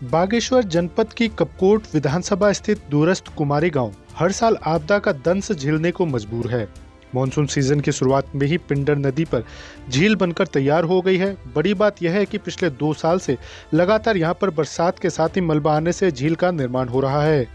बागेश्वर जनपद की कपकोट विधानसभा स्थित दूरस्थ कुमारी गांव हर साल आपदा का दंश झेलने को मजबूर है। मॉनसून सीजन की शुरुआत में ही पिंडर नदी पर झील बनकर तैयार हो गई है। बड़ी बात यह है कि पिछले 2 साल से लगातार यहां पर बरसात के साथ ही मलबा आने से झील का निर्माण हो रहा है,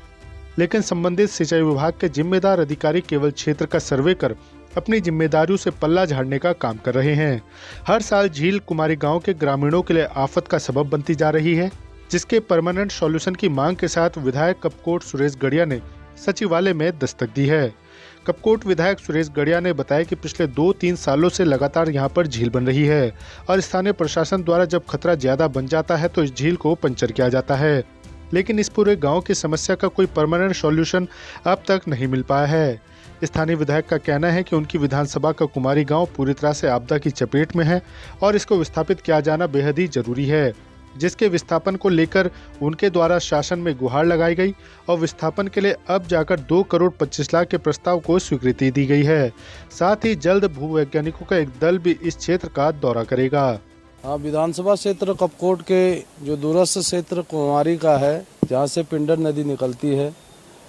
लेकिन संबंधित सिंचाई विभाग के जिम्मेदार अधिकारी केवल क्षेत्र का सर्वे कर अपनी जिम्मेदारियों से पल्ला झाड़ने का काम कर रहे हैं। हर साल झील कुमारी गांव के ग्रामीणों के लिए आफत का सबब बनती जा रही है, जिसके परमानेंट सॉल्यूशन की मांग के साथ विधायक कपकोट सुरेश गड़िया ने सचिवालय में दस्तक दी है। कपकोट विधायक सुरेश गड़िया ने बताया कि पिछले 2-3 सालों से लगातार यहां पर झील बन रही है और स्थानीय प्रशासन द्वारा जब खतरा ज्यादा बन जाता है तो इस झील को पंचर किया जाता है, लेकिन इस पूरे गांव की समस्या का कोई परमानेंट सॉल्यूशन अब तक नहीं मिल पाया है। स्थानीय विधायक का कहना है कि उनकी विधानसभा का कुमारी गांव पूरी तरह से आपदा की चपेट में है और इसको विस्थापित किया जाना बेहद ही जरूरी है, जिसके विस्थापन को लेकर उनके द्वारा शासन में गुहार लगाई गई और विस्थापन के लिए अब जाकर 2 करोड़ 25 लाख के प्रस्ताव को स्वीकृति दी गई है। साथ ही जल्द भूवैज्ञानिकों का एक दल भी इस क्षेत्र का दौरा करेगा। विधानसभा क्षेत्र कपकोट के जो दूरस्थ क्षेत्र कुमारी का है, जहाँ से पिंडर नदी निकलती है,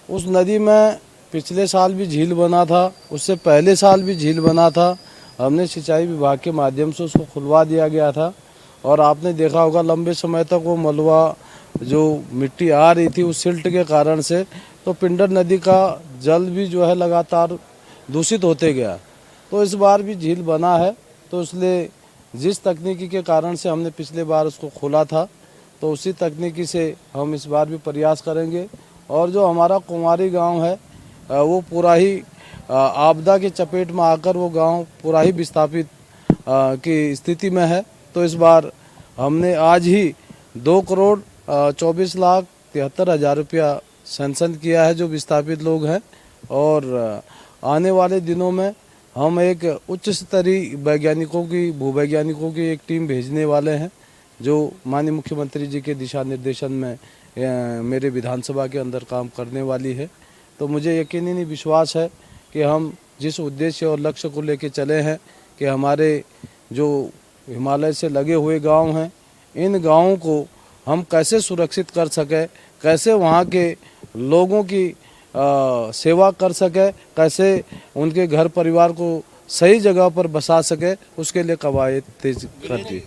उस नदी में पिछले साल भी झील बना था, उससे पहले साल भी झील बना था। हमने सिंचाई विभाग के माध्यम से उसको खुलवा दिया गया था और आपने देखा होगा लंबे समय तक वो मलबा जो मिट्टी आ रही थी उस सिल्ट के कारण से, तो पिंडर नदी का जल भी जो है लगातार दूषित होते गया। तो इस बार भी झील बना है, तो इसलिए जिस तकनीकी के कारण से हमने पिछले बार उसको खोला था, तो उसी तकनीकी से हम इस बार भी प्रयास करेंगे। और जो हमारा कुमारी गांव है वो पूरा ही आपदा के चपेट में आकर वो गांव पूरा ही विस्थापित की स्थिति में है। तो इस बार हमने आज ही 2 करोड़ 24 लाख 73 हज़ार रुपया सैंक्शन किया है जो विस्थापित लोग हैं, और आने वाले दिनों में हम एक उच्च स्तरीय भूवैज्ञानिकों की एक टीम भेजने वाले हैं, जो माननीय मुख्यमंत्री जी के दिशा निर्देशन में मेरे विधानसभा के अंदर काम करने वाली है। तो मुझे यकीनी विश्वास है कि हम जिस उद्देश्य और लक्ष्य को लेकर चले हैं कि हमारे जो हिमालय से लगे हुए गांव हैं, इन गांवों को हम कैसे सुरक्षित कर सकें, कैसे वहां के लोगों की सेवा कर सके, कैसे उनके घर परिवार को सही जगह पर बसा सके, उसके लिए कवायद तेज कर दी।